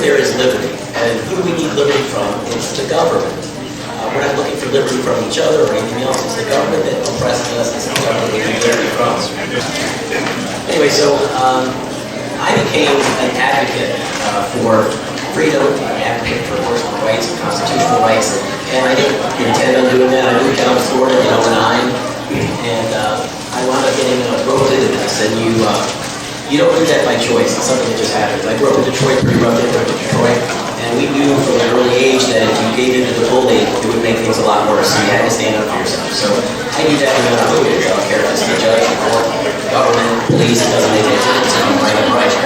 there is liberty. And who do we need liberty from? It's the government. We're not looking for liberty from each other or anything else. It's the government that oppresses us. It's the government we need liberty from. Anyway, so I became an advocate for freedom, an advocate for personal rights and constitutional rights. And I didn't intend on doing that. I moved down to Florida in '09, and I wound up getting roped into this. And you don't do that by choice. It's something that just happens. I grew up in Detroit, pretty rough neighborhood in Detroit, and we knew from an early age that if you gave in to the bully, it would make things a lot worse. So you had to stand up for yourself. So I knew that when I moved. I don't care if it's the judge, the court, government, police. It doesn't make any difference. I'm right and right.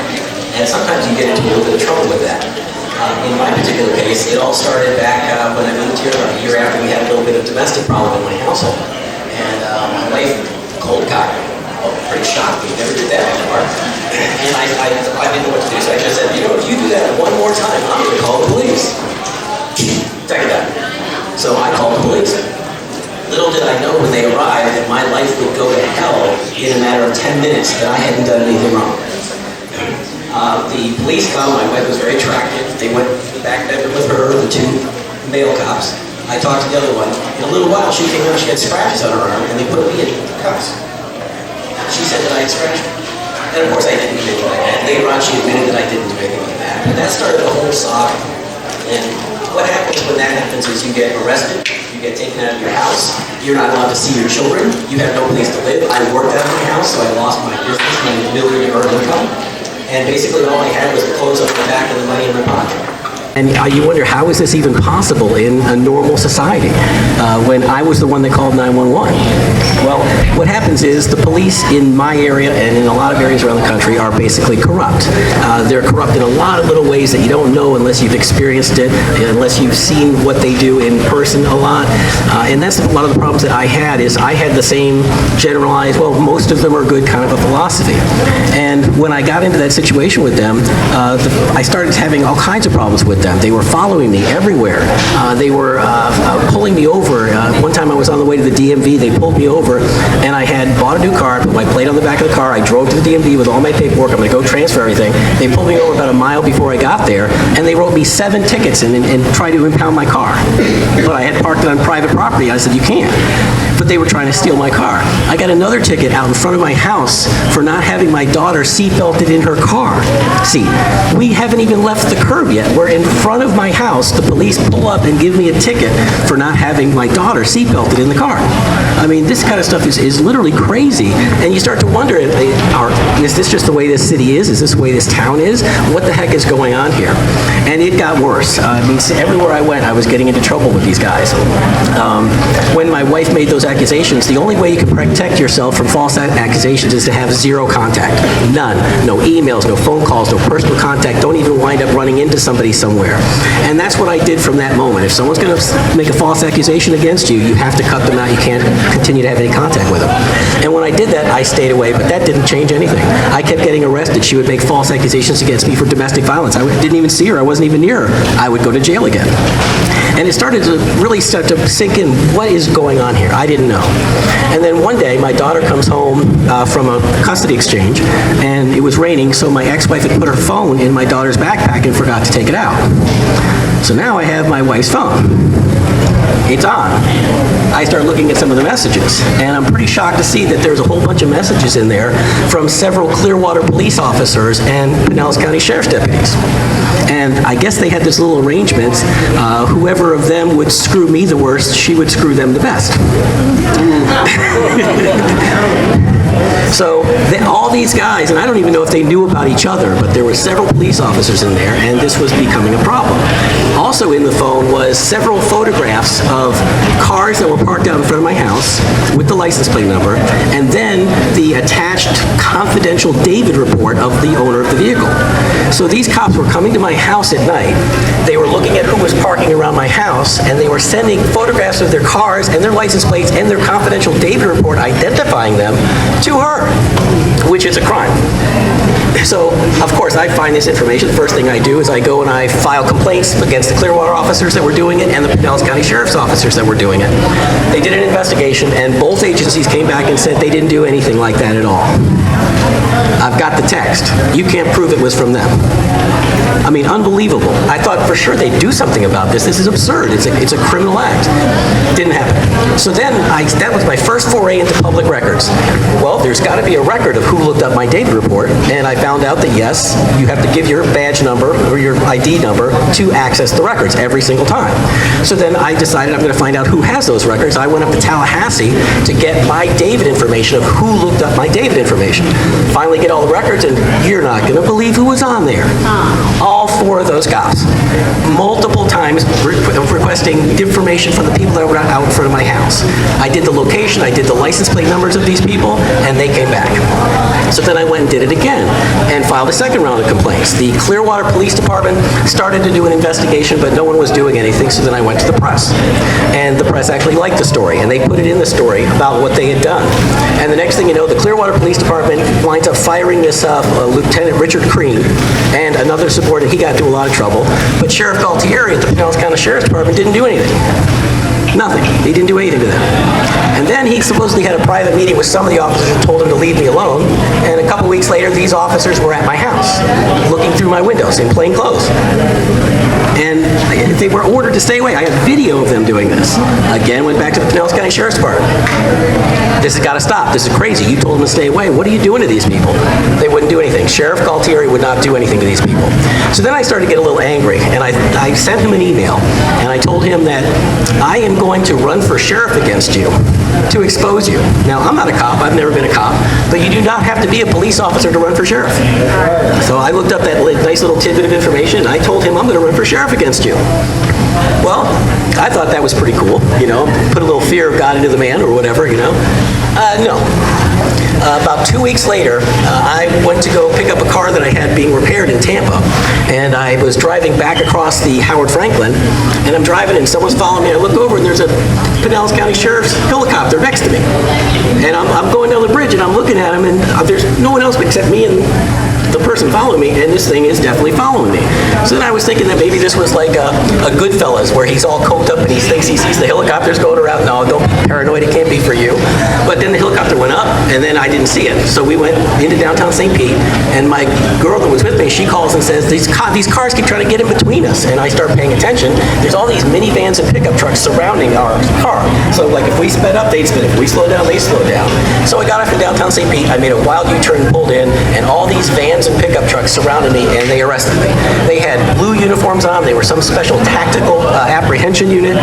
And sometimes you get into a little bit of trouble with that. In my particular case, it all started back when I moved here about a year after we had a little bit of domestic problem in my household. And my wife cold cocked me. Pretty shocked. We never did that before. And I didn't know what to do, so I just said, you know, if you do that one more time, I'm going to call the police. Second time. So I called the police. Little did I know when they arrived that my life would go to hell in a matter of 10 minutes, that I hadn't done anything wrong. The police come, my wife was very attractive. They went to the back bedroom with her, the two male cops. I talked to the other one. In a little while, she came out, she had scratches on her arm, and they put me in cuffs. She said that I had scratched her. And of course I didn't do anything like that. Later on she admitted that I didn't do anything like that. But that started the whole saga. And what happens when that happens is you get arrested, you get taken out of your house, you're not allowed to see your children, you have no place to live. I worked out of my house, so I lost my business, my ability to earn income. And basically all I had was the clothes on my back and the money in my pocket. And you wonder, how is this even possible in a normal society when I was the one that called 911? Well, what happens is the police in my area and in a lot of areas around the country are basically corrupt. They're corrupt in a lot of little ways that you don't know unless you've experienced it, unless you've seen what they do in person a lot. And that's a lot of the problems that I had, is I had the same generalized, well, most of them are good kind of a philosophy. And when I got into that situation with them, I started having all kinds of problems with them. They were following me everywhere. They were pulling me over. One time I was on the way to the DMV, they pulled me over, and I had bought a new car, put my plate on the back of the car, I drove to the DMV with all my paperwork, I'm going to go transfer everything. They pulled me over about a mile before I got there, and they wrote me 7 tickets and tried to impound my car. But I had parked it on private property. I said, you can't. But they were trying to steal my car. I got another ticket out in front of my house for not having my daughter seatbelted in her car. See, we haven't even left the curb yet. We're in front of my house. The police pull up and give me a ticket for not having my daughter seatbelted in the car. I mean, this kind of stuff is literally crazy. And you start to wonder, is this just the way this city is? Is this the way this town is? What the heck is going on here? And it got worse. I mean, everywhere I went, I was getting into trouble with these guys. When my wife made those accusations, the only way you can protect yourself from false accusations is to have zero contact. None. No emails, no phone calls, no personal contact. Don't even wind up running into somebody somewhere. And that's what I did from that moment. If someone's going to make a false accusation against you, you have to cut them out. You can't continue to have any contact with them. And when I did that, I stayed away, but that didn't change anything. I kept getting arrested. She would make false accusations against me for domestic violence. I didn't even see her. I wasn't even near her. I would go to jail again. And it started to really start to sink in, what is going on here? I didn't know. And then one day, my daughter comes home from a custody exchange, and it was raining, so my ex-wife had put her phone in my daughter's backpack and forgot to take it out. So now I have my wife's phone. It's on. I start looking at some of the messages, and I'm pretty shocked to see that there's a whole bunch of messages in there from several Clearwater police officers and Pinellas County Sheriff's deputies. And I guess they had this little arrangement, whoever of them would screw me the worst, she would screw them the best. So all these guys, and I don't even know if they knew about each other, but there were several police officers in there, and this was becoming a problem. Also in the phone was several photographs of cars that were parked out in front of my house with the license plate number, and then the attached confidential David report of the owner of the vehicle. So these cops were coming to my house at night. They were looking at who was parking around my house, and they were sending photographs of their cars and their license plates and their confidential David report identifying them to her, which is a crime. So, of course, I find this information. The first thing I do is I go and I file complaints against the Clearwater officers that were doing it and the Pinellas County Sheriff's officers that were doing it. They did an investigation, and both agencies came back and said they didn't do anything like that at all. I've got the text. You can't prove it was from them. I mean, unbelievable. I thought for sure they'd do something about this. This is absurd. It's a criminal act. Didn't happen. So then, that was my first foray into public records. Well, there's got to be a record of who looked up my David report, and I found out that yes, you have to give your badge number or your ID number to access the records every single time. So then I decided I'm going to find out who has those records. I went up to Tallahassee to get my David information of who looked up my David information. Finally get all the records, and you're not going to believe who was on there. All 4 of those cops. Multiple times requesting information from the people that were out in front of my house. I did the location, I did the license plate numbers of these people, and they came back. So then I went and did it again and filed a second round of complaints. The Clearwater Police Department started to do an investigation, but no one was doing anything, so then I went to the press. And the press actually liked the story, and they put it in the story about what they had done. And the next thing you know, the Clearwater Police Department winds up firing this Lieutenant Richard Crean and another subordinate. He got into a lot of trouble. But Sheriff Galtieri at the Pinellas County Sheriff's Department didn't do anything. Nothing. He didn't do anything to them. And then he supposedly had a private meeting with some of the officers and told them to leave me alone. And a couple weeks later, these officers were at my house, looking through my windows in plain clothes. And they were ordered to stay away. I have video of them doing this. Again, went back to the Pinellas County Sheriff's Department. This has got to stop. This is crazy. You told them to stay away. What are you doing to these people? They wouldn't do anything. Sheriff Galtieri would not do anything to these people. So then I started to get a little angry, and I sent him an email, and I told him that I am going to run for sheriff against you to expose you. Now, I'm not a cop. I've never been a cop, but you do not have to be a police officer to run for sheriff. So I looked up that nice little tidbit of information, and I told him I'm going to run for sheriff against you. Well, I thought that was pretty cool, you know, put a little fear of God into the man or whatever, you know. No. About 2 weeks later, I went to go pick up a car that I had being repaired in Tampa, and I was driving back across the Howard Franklin, and I'm driving and someone's following me. I look over and there's a Pinellas County Sheriff's helicopter next to me, and I'm going down the bridge and I'm looking at him, and there's no one else except me and the person following me, and this thing is definitely following me. So then I was thinking that maybe this was like a Goodfellas, where he's all coked up and he thinks he sees the helicopters going around. No, don't be paranoid, it can't be for you. But then the helicopter went up, and then I didn't see it. So we went into downtown St. Pete, and my girl that was with me, she calls and says, these cars keep trying to get in between us. And I start paying attention. There's all these minivans and pickup trucks surrounding our car. So like if we sped up, they'd sped. If we slowed down, they slowed down. So I got off in downtown St. Pete. I made a wild U-turn, pulled in, and all these vans and pickup trucks surrounded me, and they arrested me. They had blue uniforms on. They were some special tactical apprehension unit.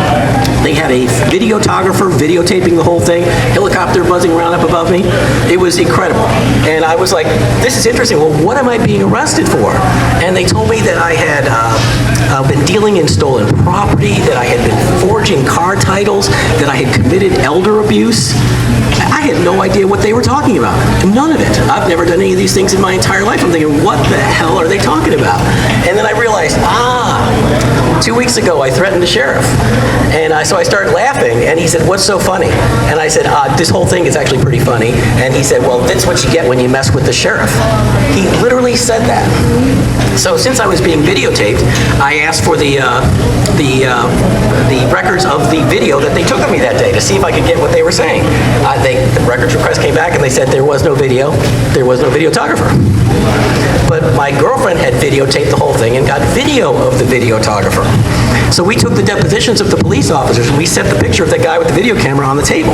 They had a videographer videotaping the whole thing, helicopter buzzing around up above me. It was incredible. And I was like, this is interesting. Well, what am I being arrested for? And they told me that I had been dealing in stolen property, that I had been forging car titles, that I had committed elder abuse. I had no idea what they were talking about. None of it. I've never done any of these things in my entire life. I'm thinking, what the hell are they talking about? And then I realized, 2 weeks ago I threatened the sheriff. And so I started laughing, and he said, what's so funny? And I said, this whole thing is actually pretty funny. And he said, well, that's what you get when you mess with the sheriff. He literally said that. So since I was being videotaped, I asked for the records of the video that they took of me that day to see if I could get what they were saying. The records request came back, and they said there was no video, there was no videographer. But my girlfriend had videotaped the whole thing and got video of the videographer. So we took the depositions of the police officers, and we set the picture of the guy with the video camera on the table.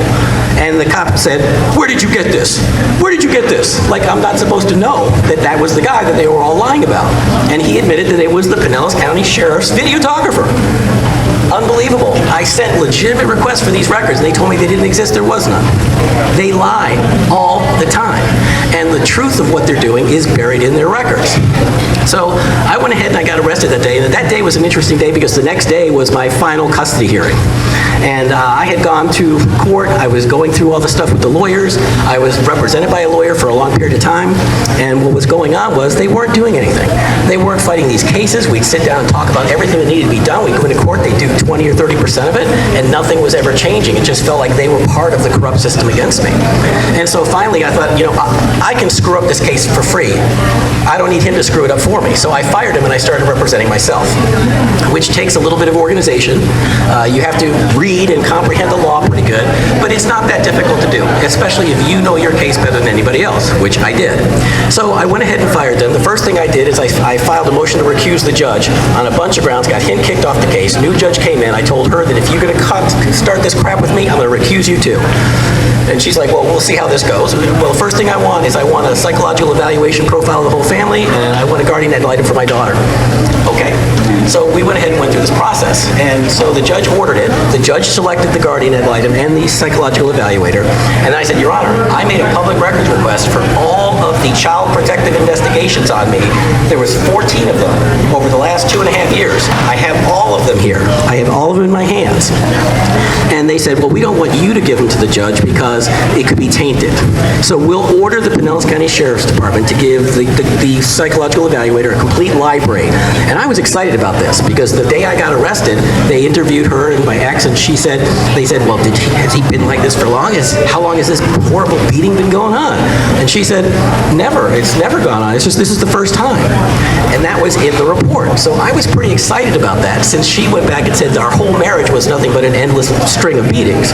And the cop said, where did you get this? Where did you get this? Like, I'm not supposed to know that that was the guy that they were all lying about. And he admitted that it was the Pinellas County Sheriff's videographer. Unbelievable. I sent legitimate requests for these records, and they told me they didn't exist. There was none. They lie all the time. And the truth of what they're doing is buried in their records. So I went ahead and I got arrested that day. And that day was an interesting day because the next day was my final custody hearing. And I had gone to court. I was going through all the stuff with the lawyers. I was represented by a lawyer for a long period of time. And what was going on was they weren't doing anything. They weren't fighting these cases. We'd sit down and talk about everything that needed to be done. We'd go into court. They'd do 20 or 30% of it, and nothing was ever changing. It just felt like they were part of the corrupt system against me. And so finally I thought, you know, I can screw up this case for free. I don't need him to screw it up for me. So I fired him and I started representing myself, which takes a little bit of organization. You have to read and comprehend the law pretty good, but it's not that difficult to do, especially if you know your case better than anybody else, which I did. So I went ahead and fired them. The first thing I did is I filed a motion to recuse the judge on a bunch of grounds, got him kicked off the case. New judge came in. I told her that if you're going to start this crap with me, I'm going to recuse you too. And she's like, well, we'll see how this goes. Well, the first thing I want is I want a psychological evaluation profile of the whole family, and I want a guardian ad litem for my daughter. Okay. So we went ahead and went through this process. And so the judge ordered it. The judge selected the guardian ad litem and the psychological evaluator. And I said, Your Honor, I made a public records request for all of the child protective investigations on me. There was 14 of them over the last 2.5 years. I have all of them here. I have all of them in my hands. And they said, well, we don't want you to give them to the judge because it could be tainted. So we'll order the Pinellas County Sheriff's Department to give the psychological evaluator a complete library. And I was excited about this because the day I got arrested, they interviewed her and my ex, and they said, well, has he been like this for long? How long has this horrible beating been going on? And she said, never. It's never gone on. It's just this is the first time. And that was in the report. So I was pretty excited about that since she went back and said our whole marriage was nothing but an endless string of beatings.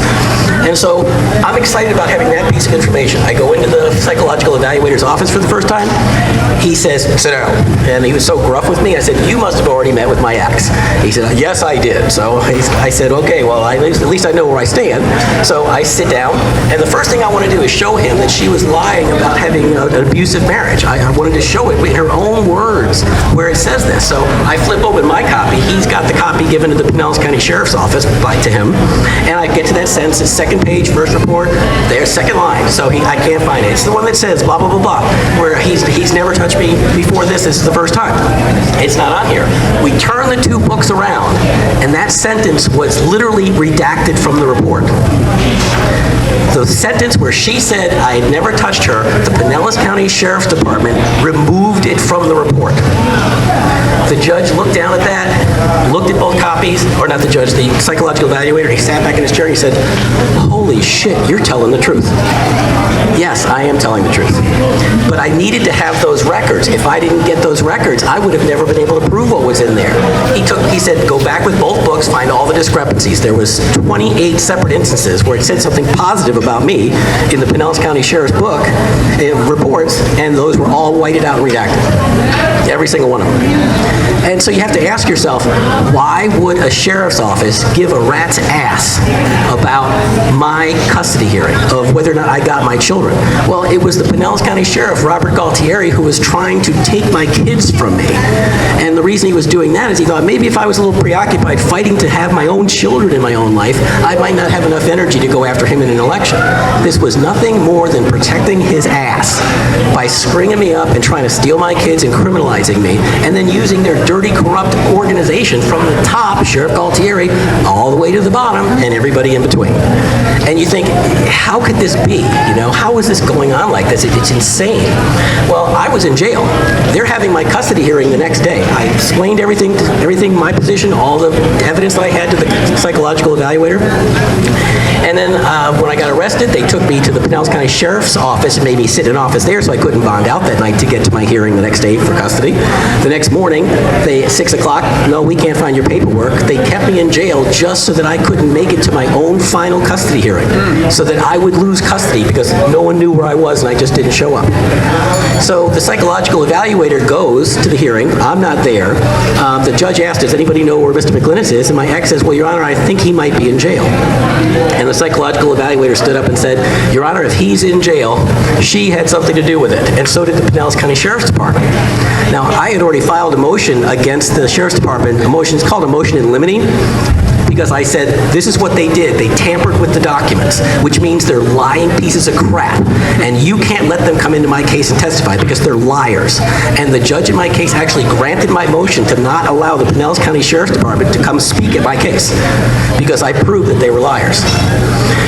And so I'm excited about having that piece of information. I go into the psychological evaluator's office for the first time. He says, sit down. And he was so gruff with me. I said, you must have already met with my ex. He said, yes, I did. So I said, okay, well, at least I know where I stand. So I sit down, and the first thing I want to do is show him that she was lying about having an abusive marriage. I wanted to show it in her own words where it says this. So I flip open my copy. He's got the copy given to the Pinellas County Sheriff's Office to him, and I get to that sentence, it's second page, first report, there's second line. So I can't find it. It's the one that says blah, blah, blah, blah, where he's never touched me before this. This is the first time. It's not on here. We turn the two books around, and that sentence was literally redacted from the report. The sentence where she said I had never touched her, the Pinellas County Sheriff's Department removed it from the report. The judge looked down at that, looked at both copies, or not the judge, the psychological evaluator. He sat back in his chair and he said, holy shit, you're telling the truth. Yes, I am telling the truth. But I needed to have those records. If I didn't get those records, I would have never been able to prove what was in there. He said, go back with both books, find all the discrepancies. There was 28 separate instances where it said something positive about me in the Pinellas County Sheriff's book, reports, and those were all whited out and redacted. Every single one of them. And so you have to ask yourself, why would a sheriff's office give a rat's ass about my custody hearing of whether or not I got my children? Well, it was the Pinellas County Sheriff, Robert Galtieri, who was trying to take my kids from me. And the reason he was doing that is he thought maybe if I was a little preoccupied fighting to have my own children in my own life, I might not have enough energy to go after him in an election. This was nothing more than protecting his ass by stringing me up and trying to steal my kids and criminalizing me, and then using their dirty, corrupt organization from the top, Sheriff Galtieri, all the way to the bottom, and everybody in between. And you think, how could this be? How is this going on like this? It's insane. Well, I was in jail. They're having my custody hearing the next day. I explained everything, my position, all the evidence that I had to the psychological evaluator. And then when I got arrested, they took me to the Pinellas County Sheriff's Office and made me sit in office there so I couldn't bond out that night to get to my hearing the next day for custody. The next morning, at 6 o'clock, no, we can't find your paperwork. They kept me in jail just so that I couldn't make it to my own final custody hearing, so that I would lose custody because no one knew where I was and I just didn't show up. So the psychological evaluator goes to the hearing. I'm not there. The judge asked, does anybody know where Mr. McLynas is? And my ex says, well, Your Honor, I think he might be in jail. And the psychological evaluator stood up and said, Your Honor, if he's in jail, she had something to do with it. And so did the Pinellas County Sheriff's Department. Now, I had already filed a motion against the Sheriff's Department. It's called a motion in limine, because I said, this is what they did. They tampered with the documents, which means they're lying pieces of crap. And you can't let them come into my case and testify because they're liars. And the judge in my case actually granted my motion to not allow the Pinellas County Sheriff's Department to come speak at my case because I proved that they were liars.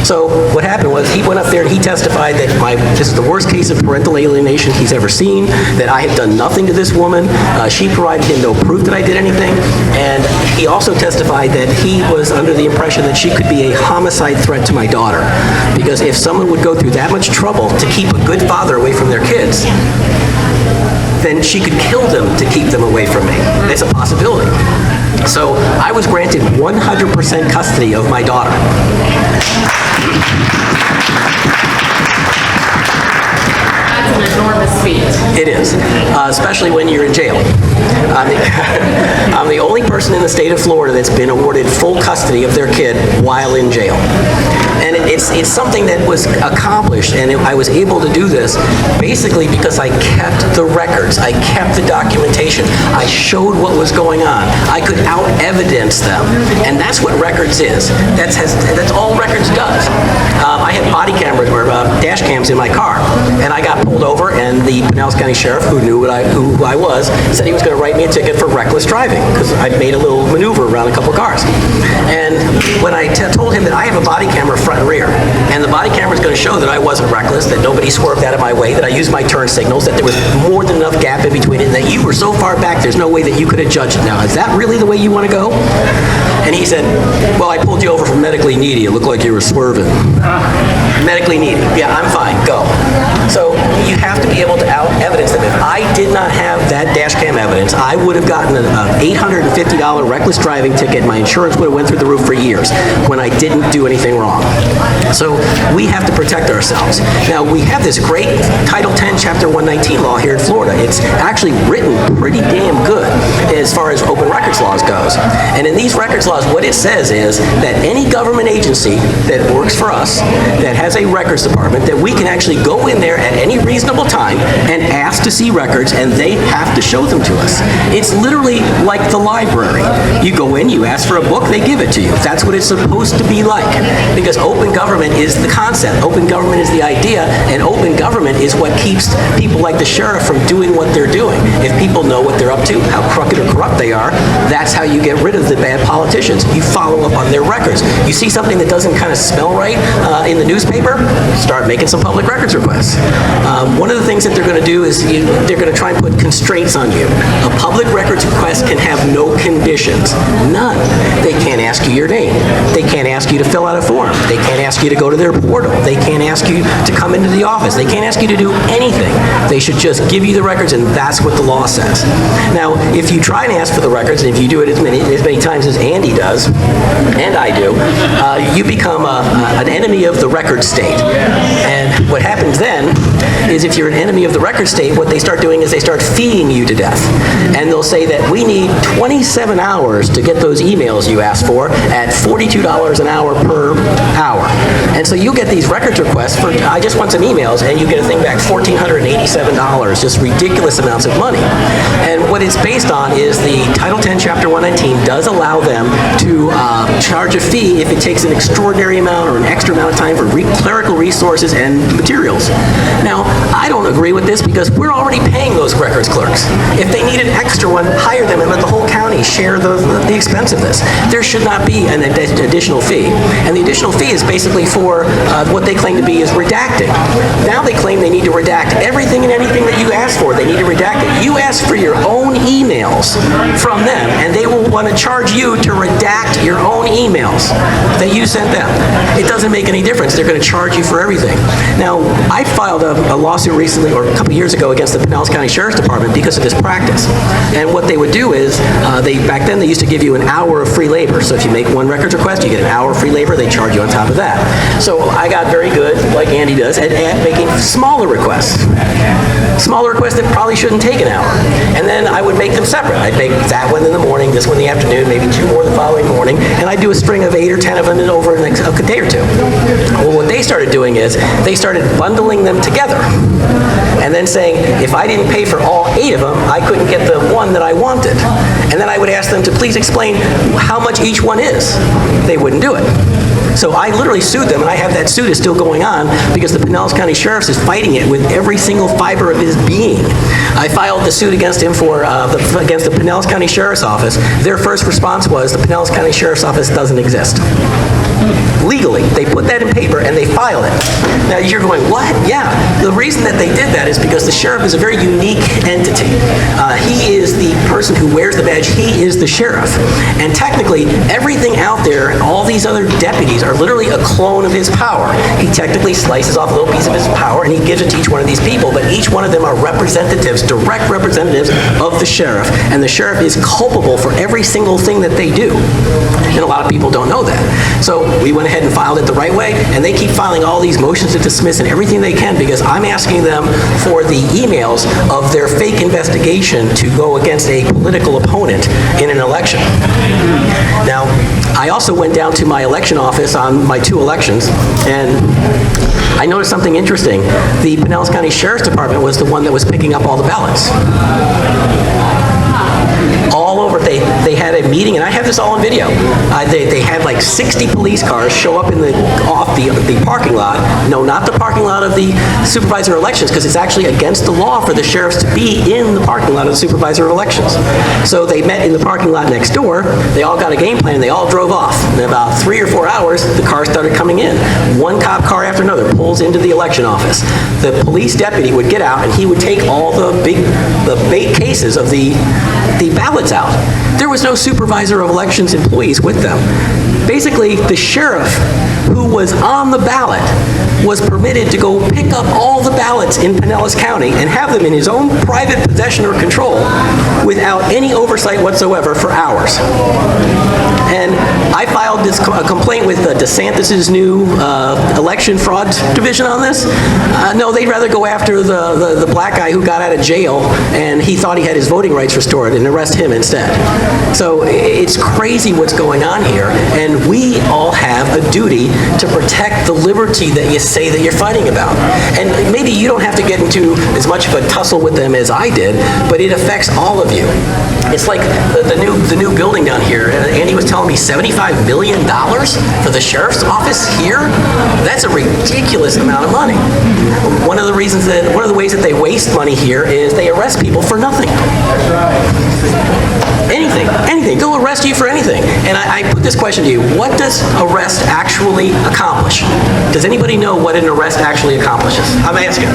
So what happened was he went up there and he testified that this is the worst case of parental alienation he's ever seen, that I had done nothing to this woman. She provided him no proof that I did anything. And he also testified that he was under the impression that she could be a homicide threat to my daughter. Because if someone would go through that much trouble to keep a good father away from their kids, then she could kill them to keep them away from me. It's a possibility. So I was granted 100% custody of my daughter. That's an enormous feat. It is, especially when you're in jail. I'm the only person in the state of Florida that's been awarded full custody of their kid while in jail. And it's something that was accomplished, and I was able to do this basically because I kept the records, I kept the documentation, I showed what was going on, I could out-evidence them, and that's what records is. That's all records does. I had body cameras or dash cams in my car, and I got pulled over, and the Pinellas County Sheriff, who knew who I was, said he was going to write me a ticket for reckless driving because I made a little maneuver around a couple cars. And when I told him that I have a body camera front and rear, and the body camera is going to show that I wasn't reckless, that nobody swerved out of my way, that I used my turn signals, that there was more than enough gap in between it, and that you were so far back there's no way that you could have judged it. Now, is that really the way you want to go? And he said, well, I pulled you over for medically needy. It looked like you were swerving. Medically needy. Yeah, I'm fine. Go. So you have to be able to out-evidence them. If I did not have that dash cam evidence, I would have gotten an $850 reckless driving ticket. My insurance would have went through the roof for years when I didn't do anything wrong. So we have to protect ourselves. Now, we have this great Title 10, Chapter 119 law here in Florida. It's actually written pretty damn good as far as open records laws goes. And in these records laws, what it says is that any government agency that works for us, that has a records department, that we can actually go in there at any reasonable time and ask to see records, and they have to show them to us. It's literally like the library. You go in, you ask for a book, they give it to you. That's what it's supposed to be like. Because open government is the concept. Open government is the idea, and open government is what keeps people like the sheriff from doing what they're doing. If people know what they're up to, how crooked or corrupt they are, that's how you get rid of the bad politicians. You follow up on their records. You see something that doesn't kind of smell right in the newspaper, start making some public records requests. One of the things that they're going to do is they're going to try and put constraints on you. A public records request can have no conditions. None. They can't ask you your name. They can't ask you to fill out a form. They can't ask you to go to their portal. They can't ask you to come into the office. They can't ask you to do anything. They should just give you the records, and that's what the law says. Now, if you try and ask for the records, and if you do it as many times as Andy does, and I do, you become an enemy of the record state. And what happens then is if you're an enemy of the record state, what they start doing is they start feeding you to death. And they'll say that we need 27 hours to get those emails you asked for at $42 an hour per hour. And so you get these records requests for, I just want some emails, and you get a thing back $1,487, just ridiculous amounts of money. And what it's based on is the Title 10, Chapter 119 does allow them to charge a fee if it takes an extraordinary amount or an extra amount of time for clerical resources and materials. Now, I don't agree with this because we're already paying those records clerks. If they need an extra one, hire them and let the whole county share the expense of this. There should not be an additional fee. And the additional fee is basically for what they claim to be is redacting. Now they claim they need to redact everything and anything that you ask for. They need to redact it. You ask for your own emails from them, and they will want to charge you to redact your own emails that you sent them. It doesn't make any difference. They're going to charge you for everything. Now, I filed a lawsuit recently, or a couple years ago, against the Pinellas County Sheriff's Department because of this practice. And what they would do is, back then they used to give you an hour of free labor. So if you make one records request, you get an hour of free labor, they charge you on top of that. So I got very good, like Andy does, at making smaller requests. Smaller requests that probably shouldn't take an hour. And then I would make them separate. I'd make that one in the morning, this one in the afternoon, maybe two more the following morning, and I'd do a string of 8 or 10 of them over the next a day or two. Well, what they started doing is they started bundling them together and then saying, if I didn't pay for all 8 of them, I couldn't get the one that I wanted. And then I would ask them to please explain how much each one is. They wouldn't do it. So I literally sued them, and I have that suit is still going on because the Pinellas County Sheriff is fighting it with every single fiber of his being. I filed the suit against him against the Pinellas County Sheriff's Office. Their first response was the Pinellas County Sheriff's Office doesn't exist. Legally, they put that in paper and they file it. Now you're going, what? Yeah. The reason that they did that is because the sheriff is a very unique entity. He is the person who wears the badge. He is the sheriff. And technically, everything out there, all these other deputies are literally a clone of his power. He technically slices off a little piece of his power and he gives it to each one of these people, but each one of them are representatives, direct representatives of the sheriff. And the sheriff is culpable for every single thing that they do. And a lot of people don't know that. So we went ahead and filed it the right way, and they keep filing all these motions to dismiss and everything they can because I'm asking them for the emails of their fake investigation to go against a political opponent in an election. Now, I also went down to my election office on my 2 elections, and I noticed something interesting. The Pinellas County Sheriff's Department was the one that was picking up all the ballots. All over, they had a meeting, and I have this all on video. They had like 60 police cars show up in off the parking lot. No, not the parking lot of the supervisor of elections, because it's actually against the law for the sheriffs to be in the parking lot of the supervisor of elections. So they met in the parking lot next door. They all got a game plan, and they all drove off. In about 3 or 4 hours, the cars started coming in. One cop car after another pulls into the election office. The police deputy would get out, and he would take all the big cases of the ballots out. There was no supervisor of elections employees with them. Basically, the sheriff who was on the ballot was permitted to go pick up all the ballots in Pinellas County and have them in his own private possession or control without any oversight whatsoever for hours. And I filed this complaint with DeSantis' new election fraud division on this. No, they'd rather go after the black guy who got out of jail and he thought he had his voting rights restored and arrest him instead. So it's crazy what's going on here, and we all have a duty to protect the liberty that you say that you're fighting about. And maybe you don't have to get into as much of a tussle with them as I did, but it affects all of you. It's like the new building down here. Andy was telling me $75 million for the sheriff's office here? That's a ridiculous amount of money. One of the ways that they waste money here is they arrest people for nothing. That's right. Anything. They'll arrest you for anything. And I put this question to you. What does arrest actually accomplish? Does anybody know what an arrest actually accomplishes? I'm asking.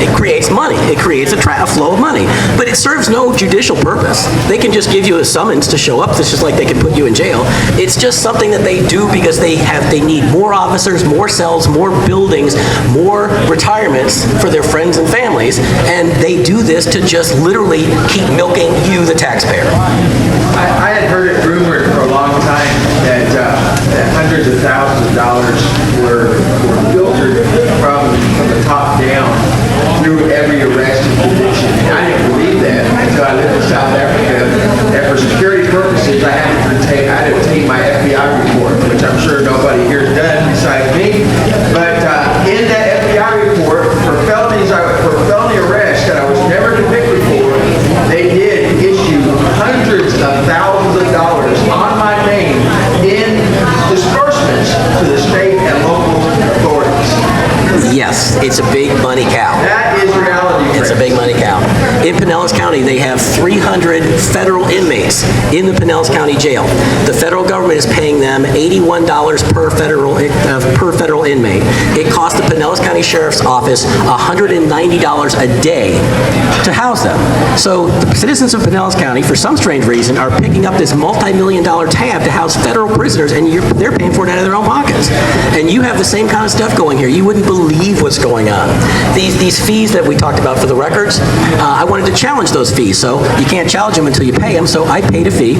It creates money. It creates a flow of money. But it serves no judicial purpose. They can just give you a summons to show up. It's just like they can put you in jail. It's just something that they do because they need more officers, more cells, more buildings, more retirements for their friends and families. And they do this to just literally keep milking you, the taxpayer. I had heard it rumored for a long time that hundreds of thousands of dollars were filtered from the top down through every arrest and conviction. And I didn't believe that until I lived in South Africa. And for security purposes, I had to obtain my FBI report, which I'm sure nobody here has done besides me. But in that FBI report, for felony arrests that I was never convicted for, they did issue hundreds of thousands of dollars on my name in disbursements to the state and local authorities. Yes, it's a big money cow. That is reality. It's a big money cow. In Pinellas County, they have 300 federal inmates in the Pinellas County Jail. The federal government is paying them $81 per federal inmate. It costs the Pinellas County Sheriff's Office $190 a day to house them. So the citizens of Pinellas County, for some strange reason, are picking up this multi-million-dollar tab to house federal prisoners, and they're paying for it out of their own pockets. And you have the same kind of stuff going here. You wouldn't believe what's going on. These fees that we talked about for the records, I wanted to challenge those fees. So you can't challenge them until you pay them. So I paid a fee,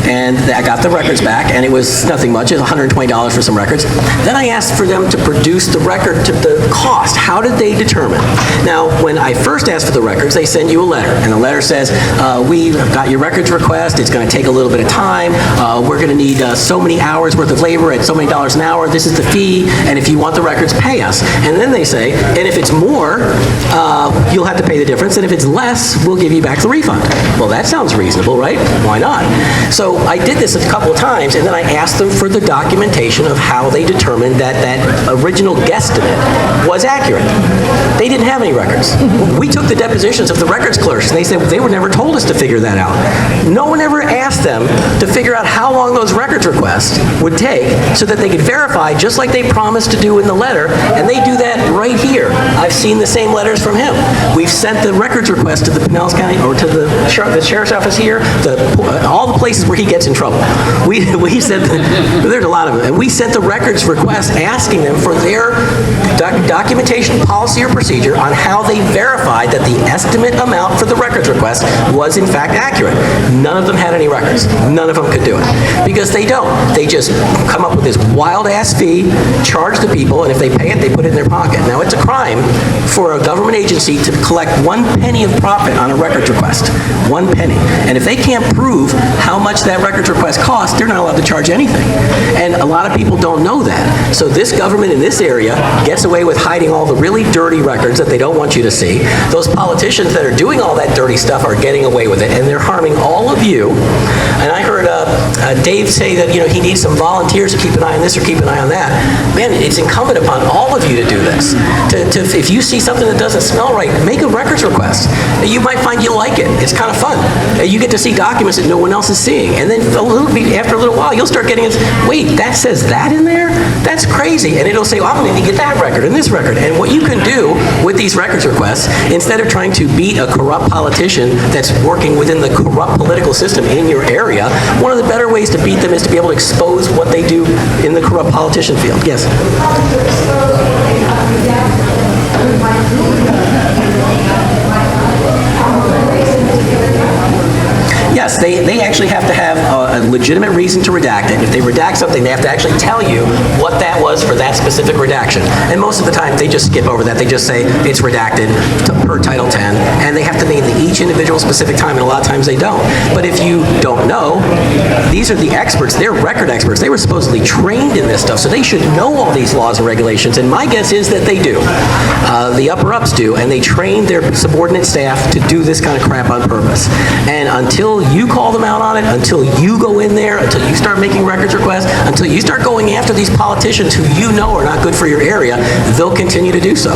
and I got the records back, and it was nothing much. It was $120 for some records. Then I asked for them to produce the record to the cost. How did they determine? Now, when I first asked for the records, they send you a letter, and the letter says, we've got your records request. It's going to take a little bit of time. We're going to need so many hours worth of labor at so many dollars an hour. This is the fee, and if you want the records, pay us. And then they say, and if it's more, you'll have to pay the difference, and if it's less, we'll give you back the refund. Well, that sounds reasonable, right? Why not? So I did this a couple of times, and then I asked them for the documentation of how they determined that original guesstimate was accurate. They didn't have any records. We took the depositions of the records clerks, and they said they were never told us to figure that out. No one ever asked them to figure out how long those records requests would take so that they could verify, just like they promised to do in the letter, and they do that right here. I've seen the same letters from him. We've sent the records request to the Pinellas County, or to the sheriff's office here, all the places where he gets in trouble. We sent, there's a lot of them, and we sent the records request asking them for their documentation, policy or procedure procedure on how they verified that the estimate amount for the records request was in fact accurate. None of them had any records. None of them could do it. Because they don't. They just come up with this wild-ass fee, charge the people, and if they pay it, they put it in their pocket. Now, it's a crime for a government agency to collect 1 penny of profit on a records request. 1 penny. And if they can't prove how much that records request costs, they're not allowed to charge anything. And a lot of people don't know that. So this government in this area gets away with hiding all the really dirty records that they don't want you to see. Those politicians that are doing all that dirty stuff are getting away with it, and they're harming all of you. And I heard Dave say that he needs some volunteers to keep an eye on this or keep an eye on that. Man, it's incumbent upon all of you to do this. If you see something that doesn't smell right, make a records request. You might find you like it. It's kind of fun. You get to see documents that no one else is seeing. And then after a little while, you'll start getting, wait, that says that in there? That's crazy. And it'll say, well, I'm going to need to get that record and this record. And what you can do with these records requests, instead of trying to beat a corrupt politician that's working within the corrupt political system in your area, one of the better ways to beat them is to be able to expose what they do in the corrupt politician field. Yes? Yes, they actually have to have a legitimate reason to redact it. If they redact something, they have to actually tell you what that was for that specific redaction. And most of the time, they just skip over that. They just say it's redacted per Title 10, and they have to name each individual specific time, and a lot of times they don't. But if you don't know, these are the experts. They're record experts. They were supposedly trained in this stuff, so they should know all these laws and regulations, and my guess is that they do. The upper-ups do, and they train their subordinate staff to do this kind of crap on purpose. And until you call them out on it, until you go in there, until you start making records requests, until you start going after these politicians who you know are not good for your area, they'll continue to do so.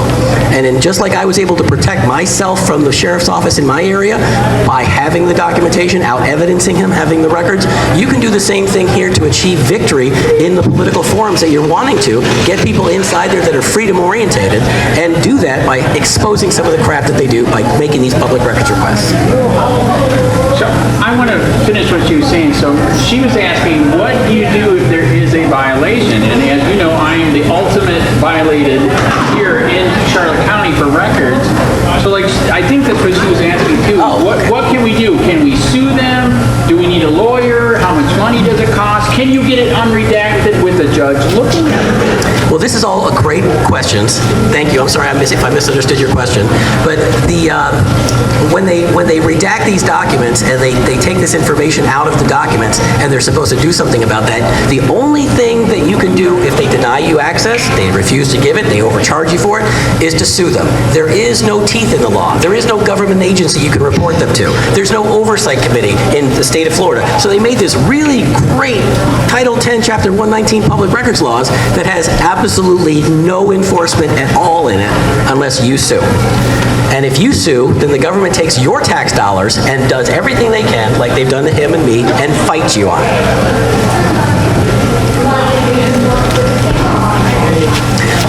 And just like I was able to protect myself from the sheriff's office in my area by having the documentation, out evidencing him having the records, you can do the same thing here to achieve victory in the political forums that you're wanting to, get people inside there that are freedom-orientated, and do that by exposing some of the crap that they do by making these public records requests. So I want to finish what she was saying. So she was asking, what do you do if there is a violation? And as you know, I am the ultimate violated here in Charlotte County for records. So I think that's what she was asking too. What can we do? Can we sue them? Do we need a lawyer? How much money does it cost? Can you get it unredacted with a judge looking at it? Well, this is all great questions. Thank you. I'm sorry if I misunderstood your question. But when they redact these documents and they take this information out of the documents and they're supposed to do something about that, the only thing that you can do if they deny you access, they refuse to give it, they overcharge you for it, is to sue them. There is no teeth in the law. There is no government agency you can report them to. There's no oversight committee in the state of Florida. So they made this really great Title 10, Chapter 119 public records laws that has absolutely no enforcement at all in it unless you sue. And if you sue, then the government takes your tax dollars and does everything they can, like they've done to him and me, and fights you on it.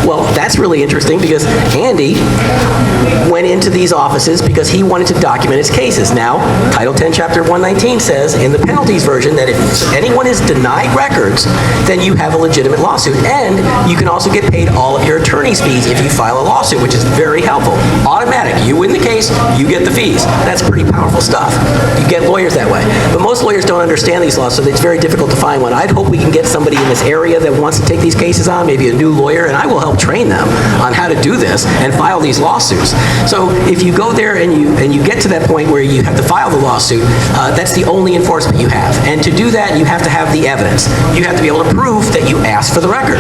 Well, that's really interesting because Andy went into these offices because he wanted to document his cases. Now, Title 10, Chapter 119 says in the penalties version that if anyone is denied records, then you have a legitimate lawsuit. And you can also get paid all of your attorney's fees if you file a lawsuit, which is very helpful. Automatic. You win the case, you get the fees. That's pretty powerful stuff. You get lawyers that way. But most lawyers don't understand these laws, so it's very difficult to find one. I'd hope we can get somebody in this area that wants to take these cases on, maybe a new lawyer, and I will help train them on how to do this and file these lawsuits. So if you go there and you get to that point where you have to file the lawsuit, that's the only enforcement you have. And to do that, you have to have the evidence. You have to be able to prove that you asked for the record.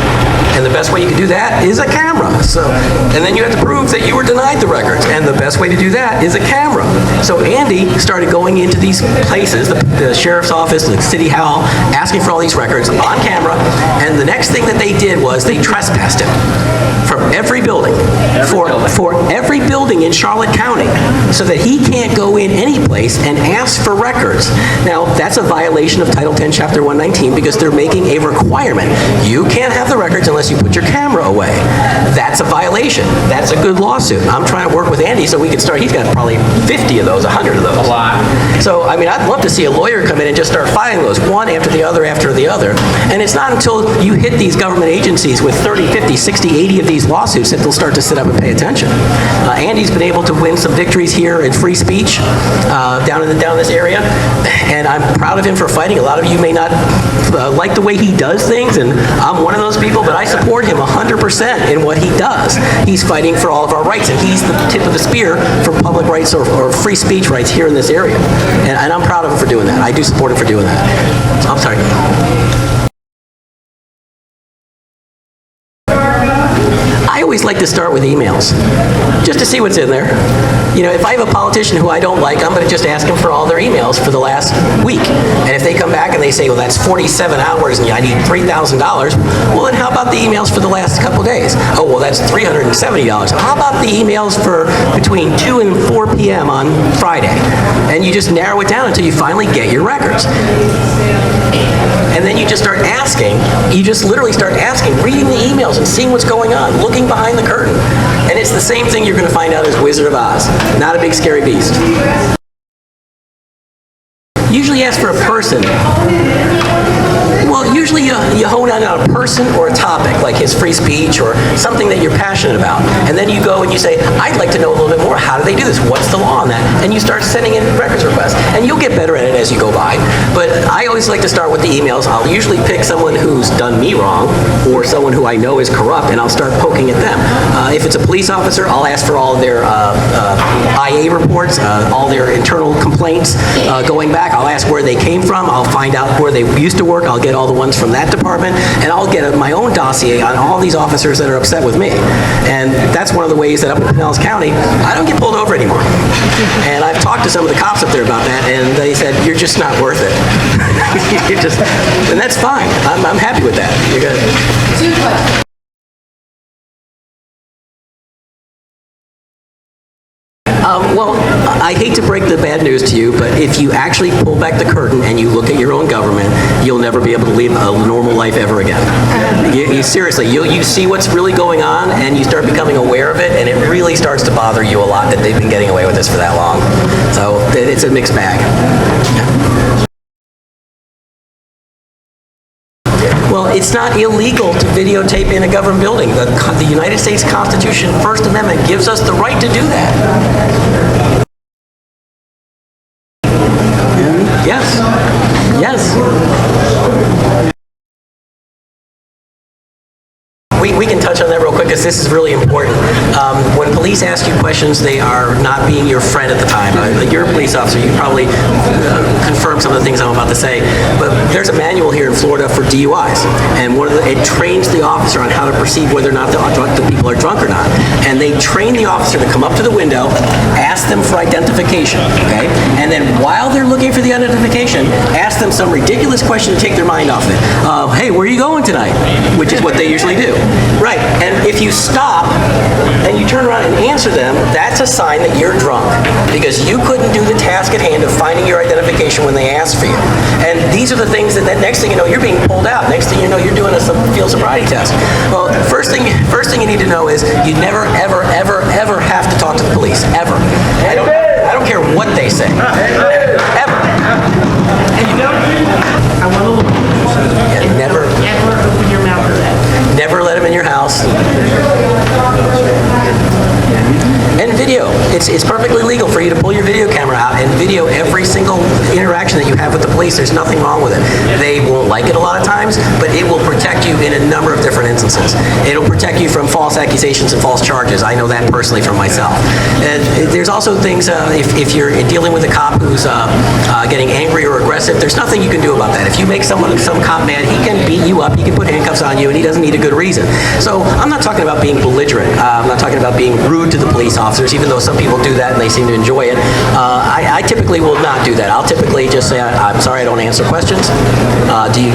And the best way you can do that is a camera. And then you have to prove that you were denied the records. And the best way to do that is a camera. So Andy started going into these places, the sheriff's office, the city hall, asking for all these records on camera. And the next thing that they did was they trespassed him from every building, for every building in Charlotte County, so that he can't go in any place and ask for records. Now, that's a violation of Title 10, Chapter 119, because they're making a requirement. You can't have the records unless you put your camera away. That's a violation. That's a good lawsuit. I'm trying to work with Andy so so we could start, he's got probably 50 of those, 100 of those. A lot. So, I mean, I'd love to see a lawyer come in and just start filing those, one after the other after the other. And it's not until you hit these government agencies with 30, 50, 60, 80 of these lawsuits that they'll start to sit up and pay attention. Andy's been able to win some victories here in free speech down in this area, and I'm proud of him for fighting. A lot of you may not like the way he does things, and I'm one of those people, but I support him 100% in what he does. He's fighting for all of our rights, and he's the tip of the spear for public rights or free speech rights here in this area. And I'm proud of him for doing that. I do support him for doing that. I'm sorry. I always like to start with emails, just to see what's in there. You know, if I have a politician who I don't like, I'm going to just ask them for all their emails for the last week. And if they come back and they say, well, that's 47 hours and I need $3,000, well, then how about the emails for the last couple days? Oh, well, that's $370. How about the emails for between 2 and 4 p.m. on Friday? And you just narrow it down until you finally get your records. And then you just start asking, you just literally start asking, reading the emails and seeing what's going on, looking behind the curtain. And it's the same thing you're going to find out as Wizard of Oz. Not a big scary beast. Usually ask for a person. Well, usually you hone in on a person or a topic, like his free speech or something that you're passionate about. And then you go and you say, I'd like to know a little bit more. How do they do this? What's the law on that? And you start sending in records requests. And you'll get better at it as you go by. But I always like to start with the emails. I'll usually pick someone who's done me wrong or someone who I know is corrupt, and I'll start poking at them. If it's a police officer, I'll ask for all of their IA reports, all their internal complaints going back. I'll ask where they came from. I'll find out where they used to work. I'll get all the ones from that department, and I'll get my own dossier on all these officers that are upset with me. And that's one of the ways that up in Pinellas County, I don't get pulled over anymore. And I've talked to some of the cops up there about that, and they said, you're just not worth it. And that's fine. I'm happy with that. You're good. Well, I hate to break the bad news to you, but if you actually pull back the curtain and you look at your own government, you'll never be able to live a normal life ever again. Seriously, you see what's really going on, and you start becoming aware of it, and it really starts to bother you a lot that they've been getting away with this for that long. So it's a mixed bag. Well, it's not illegal to videotape in a government building. The United States Constitution, First Amendment, gives us the right to do that. Yes. Yes. We can touch on that real quick because this is really important. When police ask you questions, they are not being your friend at the time. You're a police officer. You probably confirm some of the things I'm about to say. But there's a manual here in Florida for DUIs, and it trains the officer on how to perceive whether or not the people are drunk or not. And they train the officer to come up to the window, ask them for identification, okay? And then while they're looking for the identification, ask them some ridiculous question to take their mind off it. Hey, where are you going tonight? Which is what they usually do. Right, and if you stop and you turn around and answer them, that's a sign that you're drunk, because you couldn't do the task at hand of finding your identification when they asked for you. And these are the things that next thing you know, you're being pulled out. Next thing you know, you're doing a field sobriety test. Well, first thing you need to know is you never, ever, ever, ever have to talk to the police, ever. I don't care what they say, ever. And you don't. I want to look. Never open your mouth to that. Never let them in your house. And video. It's perfectly legal for you to pull your video camera out and video every single interaction that you have with the police. There's nothing wrong with it. They won't like it a lot of times, but it will protect you in a number of different instances. It'll protect you from false accusations and false charges. I know that personally from myself. And there's also things, if you're dealing with a cop who's getting angry or aggressive, there's nothing you can do about that. If you make some cop mad, he can beat you up, he can put handcuffs on you, and he doesn't need a good reason. So I'm not talking about being belligerent. I'm not talking about being rude to the police officers, even though some people do that and they seem to enjoy it. I typically will not do that. I'll typically just say, I'm sorry, I don't answer questions.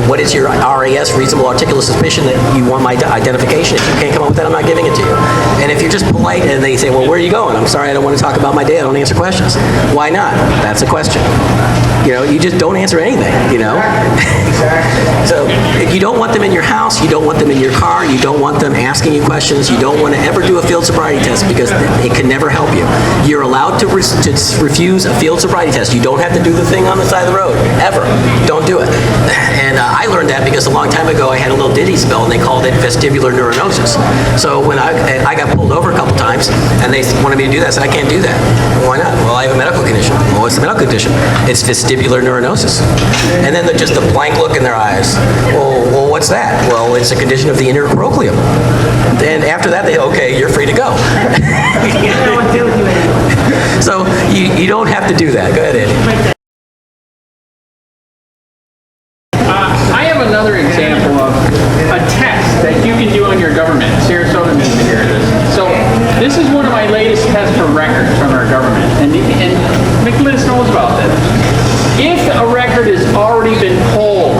What is your RAS, reasonable articulate suspicion, that you want my identification? If you can't come up with that, I'm not giving it to you. And if you're just polite and they say, well, where are you going? I'm sorry, I don't want to talk about my day. I don't answer questions. Why not? That's a question. You just don't answer anything, So if you don't want them in your house, you don't want them in your car, you don't want them asking you questions, you don't want to ever do a field sobriety test, because it can never help you. You're allowed to refuse a field sobriety test. You don't have to do the thing on the side of the road, ever. Don't do it. And I learned that because a long time ago I had a little ditty spell and they called it vestibular neurinosis. So when I got pulled over a couple times and they wanted me to do that, I said, I can't do that. Why not? Well, I have a medical condition. Well, what's the medical condition? It's vestibular neurinosis. And then just a blank look in their eyes. Well, what's that? Well, it's a condition of the inner cochleum. And after that, okay, you're free to go. So you don't have to do that. Go ahead, Andy. I have another example of a test that you can do on your government. Sarasota needs to hear this. So this is one of my latest tests for records from our government. And McLynas knows about this. If a record has already been pulled,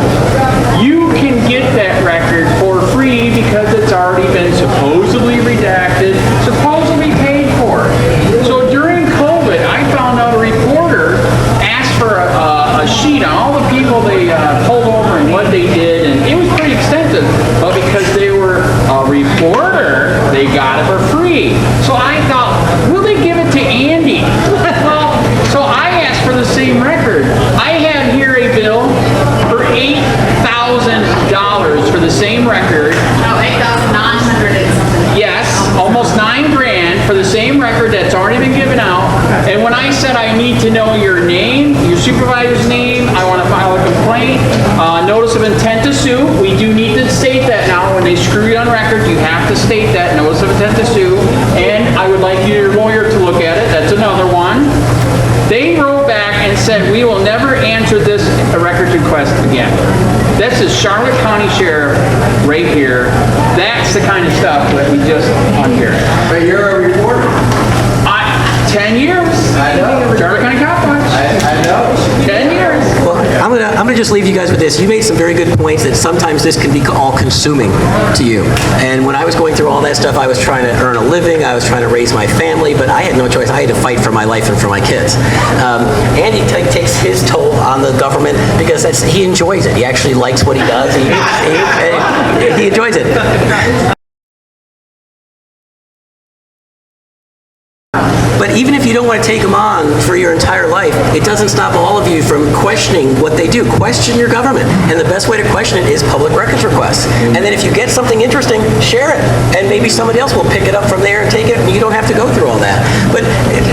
you can get that record for free because it's already been supposedly redacted, supposedly paid for. So during COVID, I found out a reporter asked for a sheet on all the people they pulled over and what they did, and it was pretty extensive. But because they were a reporter, they got it for free. So I thought, will they give it to Andy? Well, so I asked for the same record. I have here a bill for $8,000 for the same record. No, 8,900 and something. Yes, almost $9 grand for the same record that's already been given out. And when I said I need to know your name, your supervisor's name, I want to file a complaint, notice of intent to sue. We do need to state that now. When they screw you on record, you have to state that, notice of intent to sue. And I would like your lawyer to look at it. That's another one. They wrote back and said, we will never answer this records request again. That's the Charlotte County Sheriff right here. That's the kind of stuff that we just unhear. But you're a reporter. 10 years. I know. Charlotte County Cop Watch. I know. 10 years. Well, I'm gonna just leave you guys with this. You made some very good points that sometimes this can be all-consuming to you. And when I was going through all that stuff, I was trying to earn a living, I was trying to raise my family, but I had no choice. I had to fight for my life and for my kids. Andy takes his toll on the government because he enjoys it. He actually likes what he does. He enjoys it. But even if you don't want to take them on for your entire life, it doesn't stop all of you from questioning what they do. Question your government. And the best way to question it is public records requests. And then if you get something interesting, share it. And maybe somebody else will pick it up from there and take it, and you don't have to go through all that. But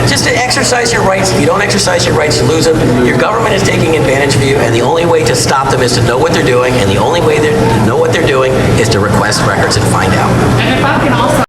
just to exercise your rights. If you don't exercise your rights, you lose them. Your government is taking advantage of you, and the only way to stop them is to know what they're doing, and the only way to know what they're doing is to request records and find out. And if I can also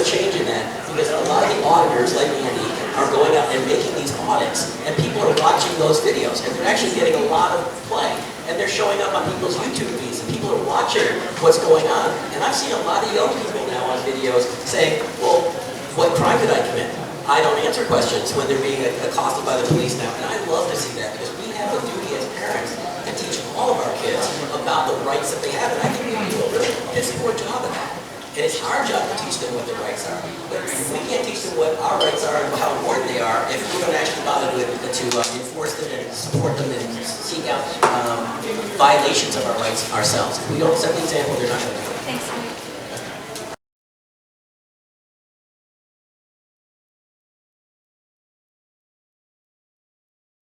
change in that because a lot of the auditors, like Andy, are going out and making these audits, and people are watching those videos, and they're actually getting a lot of play, and they're showing up on people's YouTube feeds, and people are watching what's going on. And I've seen a lot of young people now on videos saying, well, what crime did I commit? I don't answer questions when they're being accosted by the police now, and I love to see that because we have a duty as parents to teach all of our kids about the rights that they have, and I think we do a really piss poor job of that. And it's our job to teach them what their rights are. But we can't teach them what our rights are and how important they are if we don't actually bother to enforce them and support them and seek out violations of our rights ourselves. If we don't set the example, they're not going to do it.